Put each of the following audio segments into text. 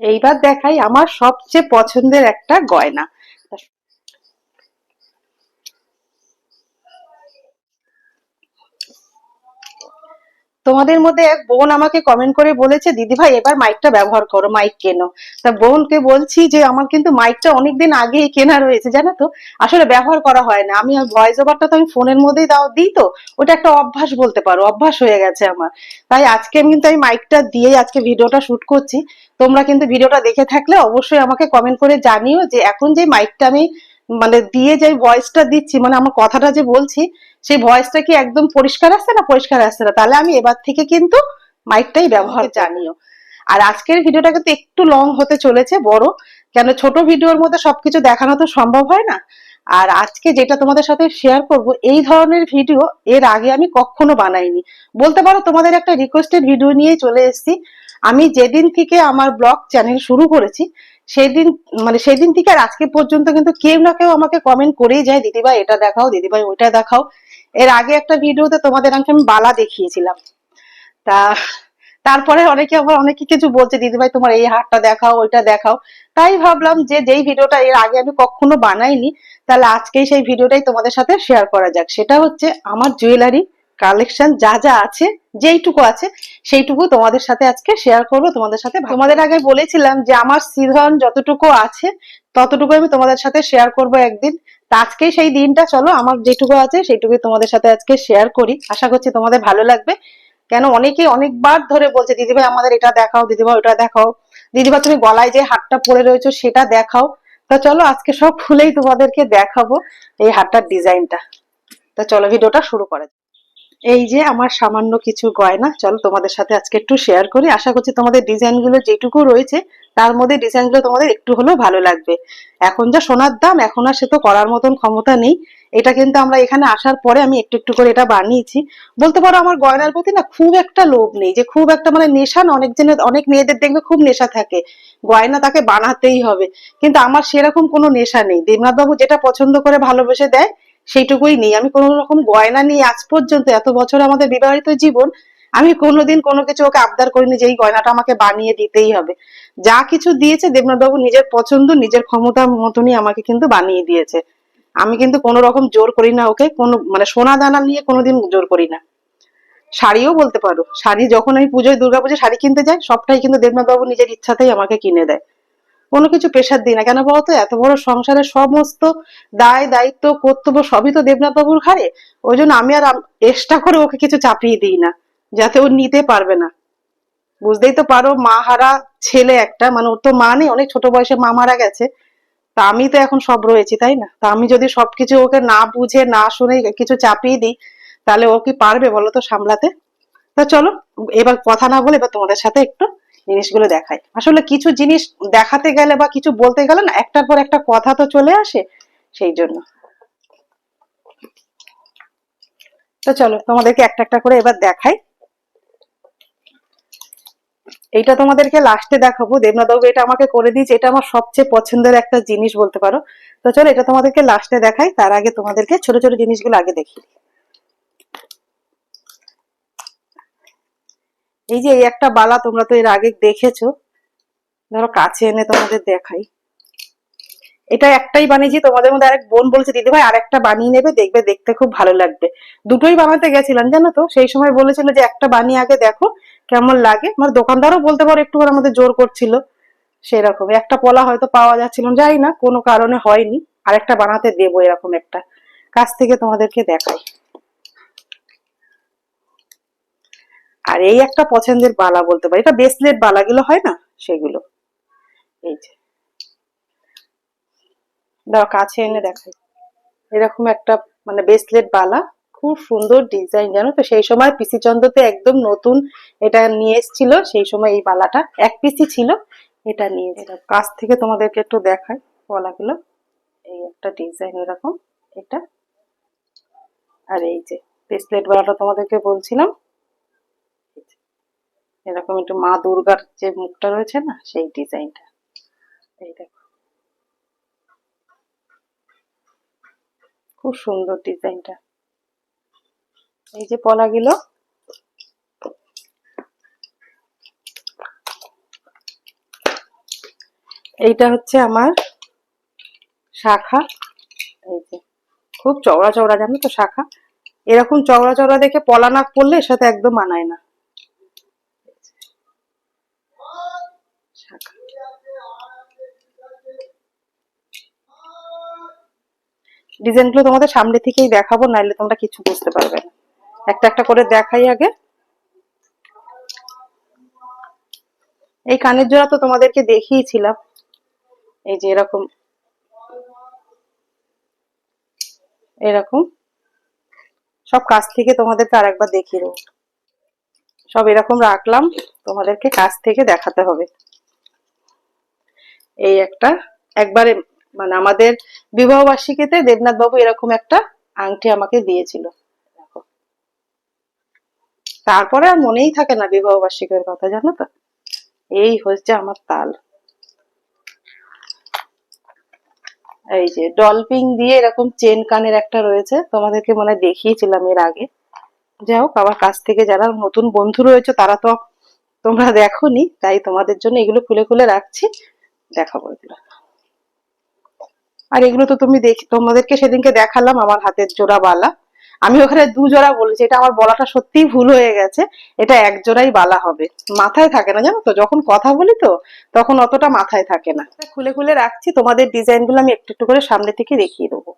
এইবার দেখাই আমার সবচেয়ে পছন্দের একটা গয়না। তোমাদের মধ্যে এক বোন আমাকে কমেন্ট করে বলেছে, দিদি ভাই এবার মাইকটা ব্যবহার করো, মাইক কেনো। তা বোনকে বলছি যে আমার কিন্তু মাইকটা অনেকদিন আগেই কেনা রয়েছে, জানো তো। আসলে ব্যবহার করা হয় না। আমি ভয়েস ওভারটা তো আমি ফোনের মধ্যেই দিই তো। ওটা একটা অভ্যাস বলতে পারো, অভ্যাস হয়ে গেছে আমার। তাই আজকে কিন্তু আমি মাইকটা দিয়ে আজকে ভিডিওটা শুট করছি। তোমরা কিন্তু ভিডিওটা দেখে থাকলে অবশ্যই আমাকে কমেন্ট করে জানিও যে এখন যে মাইকটা আমি মানে দিয়ে যে ভয়েসটা দিচ্ছি, মানে আমার কথাটা যে বলছি, সেই ভয়েসটা কি একদম পরিষ্কার আসছে না পরিষ্কার আসছে না। তাহলে আমি এবার থেকে কিন্তু মাইকটাই ব্যবহার জানিও। আর আজকের ভিডিওটা কিন্তু একটু লং হতে চলেছে, বড়। কেন, ছোট ভিডিওর মধ্যে সবকিছু দেখানো তো সম্ভব হয় না। আর আজকে যেটা তোমাদের সাথে শেয়ার করব, এই ধরনের ভিডিও এর আগে আমি কখনো বানাইনি। বলতে পারো তোমাদের একটা রিকোয়েস্টেড ভিডিও নিয়ে চলে এসেছি। আমি যেদিন থেকে আমার ব্লগ চ্যানেল শুরু করেছি, সেদিন মানে সেদিন থেকে আর আজকে পর্যন্ত কিন্তু কেউ না কেউ আমাকে কমেন্ট করেই যায়, দিদিভাই এটা দেখাও, দিদিভাই ওইটা দেখাও। এর আগে একটা ভিডিওতে তোমাদের আমি বালা দেখিয়েছিলাম। তা তারপরে অনেকে আবার অনেকে কিছু বলছে, দিদিভাই তোমার এই হারটা দেখাও, ওইটা দেখাও। তাই ভাবলাম যে যেই ভিডিওটা এর আগে আমি কখনো বানাইনি, তাহলে আজকেই সেই ভিডিওটাই তোমাদের সাথে শেয়ার করা যাক। সেটা হচ্ছে আমার জুয়েলারি কালেকশন যা যা আছে, যেইটুকু আছে সেইটুকু তোমাদের সাথে আজকে শেয়ার করবো, তোমাদের সাথে তোমাদের আগে বলেছিলাম যে আমার সিজন যতটুকু আছে ততটুকু আমি তোমাদের সাথে শেয়ার করব একদিন। তা আজকেই সেই দিনটা, চলো আমার যেটুকু আছে সেইটুকুই তোমাদের সাথে আজকে শেয়ার করি। আশা করছি তোমাদের ভালো লাগবে। কেন, অনেকেই অনেকবার ধরে বলছে, দিদিভাই আমাদের এটা দেখাও, দিদিভাই ওটা দেখাও, দিদিভাই তুমি গলায় যে হারটা পরে রয়েছো সেটা দেখাও। তা চলো আজকে সব খুলেই তোমাদেরকে দেখাবো এই হারটার ডিজাইনটা। তা চলো ভিডিওটা শুরু করা যাক। এই যে আমার সামান্য কিছু গয়না, চলো তোমাদের সাথে আজকে একটু শেয়ার করি। আশা করছি তোমাদের ডিজাইন গুলো যেটুকু রয়েছে তার মধ্যে ডিজাইন গুলো তোমাদের একটু হলেও ভালো লাগবে। এখন যা সোনার দাম, এখন আর সে তো করার মতন ক্ষমতা নেই। এটা কিন্তু আমরা এখানে আসার পরে আমি একটু একটু করে এটা বানিয়েছি। বলতে পারো আমার গয়নার প্রতি না খুব একটা লোভ নেই, যে খুব একটা মানে নেশা না। অনেক জনের, অনেক মেয়েদের দেখবে খুব নেশা থাকে, গয়না তাকে বানাতেই হবে। কিন্তু আমার সেরকম কোনো নেশা নেই। দেবনাথ বাবু যেটা পছন্দ করে ভালোবেসে দেয় সেইটুকুই নেই। আমি কোনো রকম গয়না নিয়ে আজ পর্যন্ত, এত বছর আমাদের বিবাহিত জীবন, আমি কোনোদিন কোনো কিছু ওকে আবদার করিনি যে এই গয়নাটা আমাকে বানিয়ে দিতেই হবে। যা কিছু দিয়েছে দেবনাথ বাবু নিজের পছন্দ, নিজের ক্ষমতার মতনই আমাকে কিন্তু বানিয়ে দিয়েছে। আমি কিন্তু কোনো রকম জোর করি না ওকে, কোনো মানে সোনা দানা নিয়ে কোনোদিন জোর করি না। শাড়িও বলতে পারো, শাড়ি যখন আমি পুজোয়, দুর্গাপুজোয় শাড়ি কিনতে যাই, সবটাই কিন্তু দেবনাথ বাবু নিজের ইচ্ছাতেই আমাকে কিনে দেয়। কোনো কিছু প্রেশার দিই না। কেন বলতো, এত বড় সংসারের সমস্ত দায় দায়িত্ব কর্তব্য সবই তো দেবনাথ বাবুর ঘাড়ে। ওই জন্য আমি আর এক্সট্রা করে ওকে কিছু চাপিয়ে দিই না, যাতে ও নিতে পারবে না। বুঝতেই তো পারো, মা হারা ছেলে একটা, মানে ওর তো মা নেই, অনেক ছোট বয়সে মা মারা গেছে। তা আমি তো এখন সব রয়েছি, তাই না? তা আমি যদি সবকিছু ওকে না বুঝে না শুনে কিছু চাপিয়ে দিই, তাহলে ও কি পারবে বলো তো সামলাতে? তা চলো, এবার কথা না বলে এবার তোমাদের সাথে একটু জিনিসগুলো দেখাই। আসলে কিছু জিনিস দেখাতে গেলে বা কিছু বলতে গেলে না, একটার পর একটা কথা তো চলে আসে, সেই জন্য। তো চলো তোমাদেরকে একটা একটা করে এবার দেখাই। এইটা তোমাদেরকে লাস্টে দেখাবো, দেবনাথ বাবু এটা আমাকে করে দিয়েছে, এটা আমার সবচেয়ে পছন্দের একটা জিনিস বলতে পারো। তো চলো এটা তোমাদেরকে লাস্টে দেখাই, তার আগে তোমাদেরকে ছোট ছোট জিনিসগুলো আগে দেখি। এই যে এই একটা বালা, তোমরা তো এর আগে দেখেছো। ধরো কাছে এনে তোমাদের দেখাই। এটা একটাই বানিয়েছি, তোমাদের মধ্যে আরেক বোন বলছে, দিদি ভাই আরেকটা বানিয়ে নেবে, দেখবে দেখতে খুব ভালো লাগবে। দুটোই বানাতে গেছিলাম জানো তো, সেই সময় বলেছিল যে একটা বানিয়ে আগে দেখো কেমন লাগে। আমার দোকানদারও বলতে পারো একটু আমাদের জোর করছিল। সেরকম একটা পলা হয়তো পাওয়া যাচ্ছিল না, যাই না কোনো কারণে হয়নি। আরেকটা বানাতে দেবো এরকম একটা। কাছ থেকে তোমাদেরকে দেখাই। আর এই একটা পছন্দের বালা বলতে পারি, এটা ব্রেসলেট বালাগুলো হয় না, সেগুলো। এই যে দাও কাছে এনে দেখাই। এরকম একটা মানে ব্রেসলেট বালা, খুব সুন্দর ডিজাইন, জানো তো। সেই সময় পিসি চন্দ্রতে একদম নতুন এটা নিয়ে এসেছিল, সেই সময় এই বালাটা এক পিসি ছিল, এটা নিয়ে কাছ থেকে তোমাদেরকে একটু দেখাই পলাগুলো। এই একটা ডিজাইন এরকম, এটা। আর এই যে ব্রেসলেট বালাটা তোমাদেরকে বলছিলাম, এরকম একটু মা দুর্গার যে মুখটা রয়েছে না, সেই ডিজাইনটা। এই দেখো, খুব সুন্দর ডিজাইনটা। এই যে পলাগুলো, এইটা হচ্ছে আমার শাখা। এই যে খুব চওড়া চওড়া, জানো তো শাখা, এরকম চওড়া চওড়া দেখে পলানাক পরলে এর সাথে একদম মানায় না। শাখা ডিজাইন গুলো তোমাদের সামনে থেকেই দেখাবো, নাইলে তোমরা কিছু বুঝতে পারবে না। একটা একটা করে দেখাই আগে। এই কানের জোড়া তো তোমাদেরকে দেখিয়েছিলাম, এই যে এরকম এরকম সব কাছ থেকে তোমাদেরকে আরেকবার দেখিয়ে দেবো। সব এরকম রাখলাম, তোমাদেরকে কাছ থেকে দেখাতে হবে। এই একটা একবারে মানে আমাদের বিবাহ বার্ষিকীতে দেবনাথ বাবু এরকম একটা আংটি আমাকে দিয়েছিল। তারপরে আর মনেই থাকে না বিবাহ বার্ষিকীর কথা, জানো তো। এই হচ্ছে আমার তাল। এই যে ডলপিং দিয়ে এরকম চেন কানের একটা রয়েছে, তোমাদেরকে মনে হয় দেখিয়েছিলাম এর আগে। যাই হোক, আমার কাছ থেকে যারা নতুন বন্ধু রয়েছে তারা তো তোমরা দেখোনি, তাই তোমাদের জন্য এগুলো খুলে খুলে রাখছি, দেখাবো এগুলো। আর এগুলো তো তোমাদেরকে সেদিনকে দেখালাম আমার হাতের জোড়া বালা। আমি ওখানে 2 জোড়া বলেছি, এটা আমার বলাটা সত্যিই ভুল হয়ে গেছে। এটা 1 জোড়াই বালা হবে, মাথায় থাকে না জানো তো, যখন কথা বলি তো তখন অতটা মাথায় থাকে না। খুলে খুলে রাখছি, তোমাদের ডিজাইন গুলো আমি একটু একটু করে সামনে থেকে দেখিয়ে দেবো।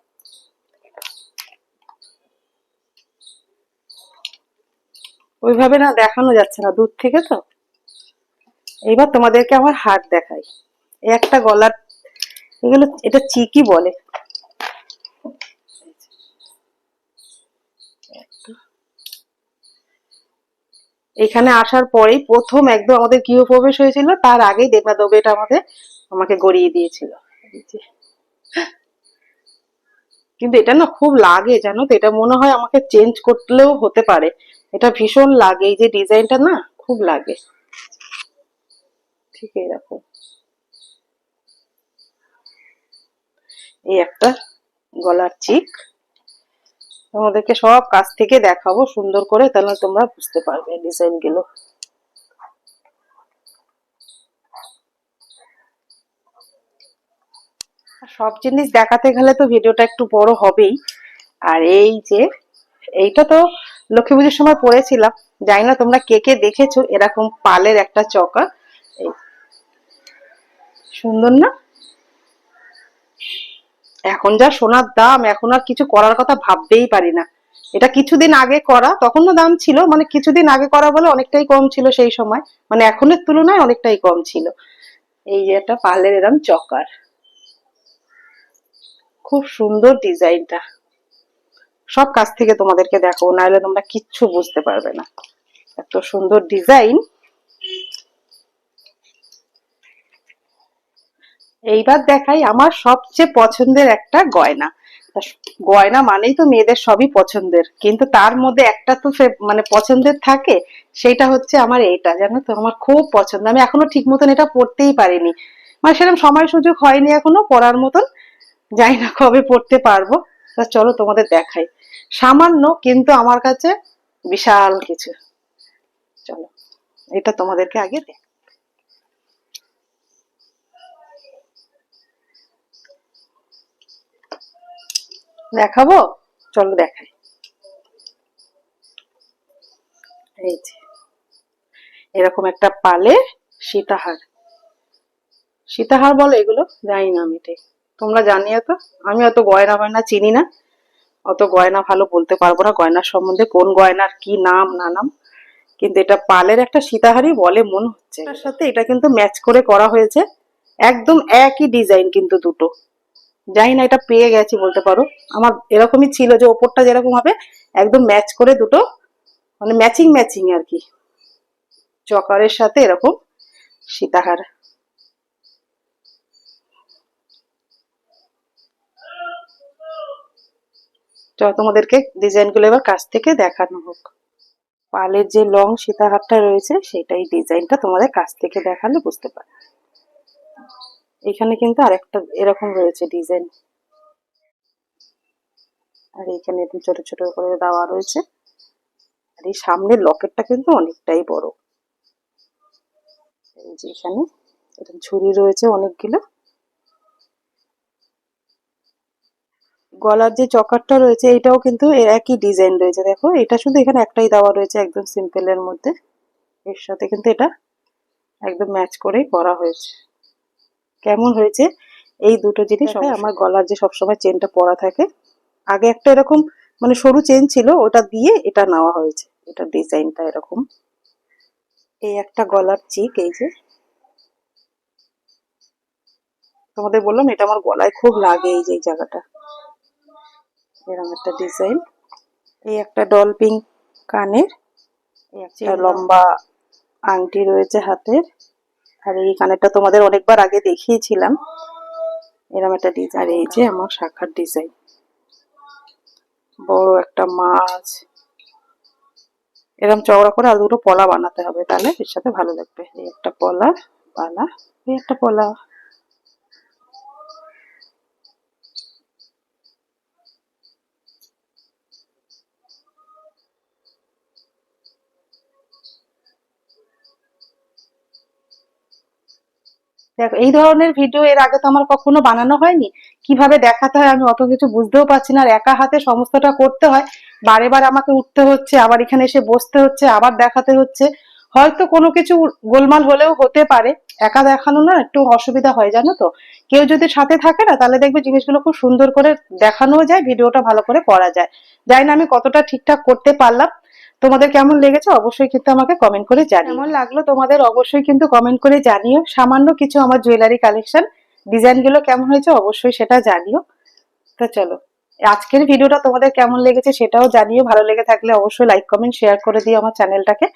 ওইভাবে না দেখানো যাচ্ছে না দূর থেকে তো। এইবার তোমাদেরকে আমার হাত দেখাই। এই একটা গলার, এগুলো এটা চিকি বলে। এখানে আসার পরেই প্রথম একদম আমাদের গৃহপ্রবেশ হয়েছিল, তার আগেই দেবনাথ বাবু এটা আমাকে গড়িয়ে দিয়েছিল। কিন্তু এটা না খুব লাগে, জানো তো, এটা মনে হয় আমাকে চেঞ্জ করলেও হতে পারে। এটা ভীষণ লাগে, এই যে ডিজাইনটা না খুব লাগে। ঠিক এরকম এই একটা গলার চিক, তোমাদেরকে সব কাছ থেকে দেখাবো সুন্দর করে, তাহলে তোমরা বুঝতে পারবে ডিজাইন গুলো। সব জিনিস দেখাতে গেলে তো ভিডিওটা একটু বড় হবেই। আর এই যে এইটা তো লক্ষ্মী পুজোর সময় পরেছিলাম, জানি না তোমরা কে কে দেখেছো, এরকম পালের একটা চকা। এই সুন্দর না? এখন যা সোনার দাম, এখন আর কিছু করার কথা ভাবতেই পারি না। এটা কিছুদিন আগে করা, তখনও দাম ছিল, মানে কিছুদিন আগে করা বলে অনেকটাই কম ছিল সেই সময়, মানে এখনের তুলনায় অনেকটাই কম ছিল। এই যে একটা পালের এরম চকার, খুব সুন্দর ডিজাইনটা। সব কাছ থেকে তোমাদেরকে দেখাবো, নাহলে তোমরা কিচ্ছু বুঝতে পারবে না। এত সুন্দর ডিজাইন। এইবার দেখাই আমার সবচেয়ে পছন্দের একটা গয়না। গয়না মানেই তো মেয়েদের সবই পছন্দের, কিন্তু তার মধ্যে একটা তো মানে পছন্দের থাকে। সেটা হচ্ছে আমার এইটা, জানো তো, আমার খুব পছন্দ। আমি এখনো ঠিক মতন এটা পড়তেই পারিনি, মানে সেরকম সময় সুযোগ হয়নি এখনো পড়ার মতন। জানি না কবে পড়তে পারবো। তা চলো তোমাদের দেখাই। সামান্য, কিন্তু আমার কাছে বিশাল কিছু। চলো এটা তোমাদেরকে আগে দেখাবো। চলো দেখাই। এই যে এরকম একটা পালে সীতাহার, সীতাহার বলে এগুলো, জানি না আমি ঠিক। তোমরা জানিও তো, আমি অত গয়না বায়না চিনি না, অত গয়না ভালো বলতে পারবো না গয়নার সম্বন্ধে, কোন গয়নার কি নাম না নাম। কিন্তু এটা পালের একটা সীতাহারই বলে মনে হচ্ছে। তার সাথে এটা কিন্তু ম্যাচ করে করা হয়েছে, একদম একই ডিজাইন কিন্তু দুটো। জানি না এটা পেয়ে গেছি বলতে পারো, আমার এরকমই ছিল যে ওপরটা যেরকম হবে একদম ম্যাচ করে দুটো, মানে ম্যাচিং ম্যাচিং আর কি, চকারের সাথে এরকম সীতাহার। চলো তোমাদেরকে ডিজাইন গুলো এবার কাছ থেকে দেখানো হোক। পালের যে লং সীতাহারটা রয়েছে সেটাই ডিজাইনটা তোমাদের কাছ থেকে দেখালে বুঝতে পারবে। এখানে কিন্তু আরেকটা এরকম রয়েছে ডিজাইন, আর এখানে ছোট ছোট করে দেওয়া রয়েছে। আর এই সামনের লকেটটা কিন্তু অনেকটাই বড়, এই যে এখানে এরকম ঝুড়ি রয়েছে অনেকগুলো। গলার যে চকারটা রয়েছে এটাও কিন্তু এর একই ডিজাইন রয়েছে, দেখো এটা শুধু এখানে একটাই দেওয়া রয়েছে একদম সিম্পলের মধ্যে, এর সাথে কিন্তু এটা একদম ম্যাচ করেই করা হয়েছে। কেমন হয়েছে এই দুটো জিনিস আমার গলার যে সবসময় চেনটা পরা থাকে, আগে একটা এরকম মানে সরু চেন ছিল, ওটা দিয়ে এটা নেওয়া হয়েছে, এটা ডিজাইনটা এরকম। এই একটা গলার চিক, এই যে তোমাদের বললাম এটা আমার গলায় খুব লাগে, এই যে এই জায়গাটা এরকম একটা ডিজাইন। এই একটা ডলপিং কানের, এই একটা লম্বা আংটি রয়েছে হাতের, আর এই কানেরটা তোমাদের অনেকবার আগে দেখিয়েছিলাম, এরকম একটা ডিজাইন। আর এই যে আমার শাখার ডিজাইন, বড় একটা মাছ, এরকম চওড়া করে আর দুটো পলা বানাতে হবে, তাহলে এর সাথে ভালো লাগবে। এই একটা পলা বানা, এই একটা পলা। দেখো এই ধরনের ভিডিও এর আগে তো আমার কখনো বানানো হয়নি, কিভাবে দেখাতে হয় আমি অত কিছু বুঝতেও পারছি না, আর একা হাতে সমস্তটা করতে হয়, বারে বারে আমাকে উঠতে হচ্ছে, আবার এখানে এসে বসতে হচ্ছে, আবার দেখাতে হচ্ছে, হয়তো কোনো কিছু গোলমাল হলেও হতে পারে, একা দেখানো না একটু অসুবিধা হয় জানো তো। কেউ যদি সাথে থাকে না তাহলে দেখবে জিনিসগুলো খুব সুন্দর করে দেখানোও যায়, ভিডিওটা ভালো করে করা যায়। জানি না আমি কতটা ঠিকঠাক করতে পারলাম, তোমাদের কেমন লেগেছে অবশ্যই কিন্তু আমাকে কমেন্ট করে জানিও। কেমন লাগলো তোমাদের অবশ্যই কিন্তু কমেন্ট করে জানিও। সামান্য কিছু আমার জুয়েলারি কালেকশন, ডিজাইন গুলো কেমন হয়েছে অবশ্যই সেটা জানিও। তো চলো, আজকের ভিডিওটা তোমাদের কেমন লেগেছে সেটাও জানিও, ভালো লেগে থাকলে অবশ্যই লাইক কমেন্ট শেয়ার করে দিও আমার চ্যানেলটাকে।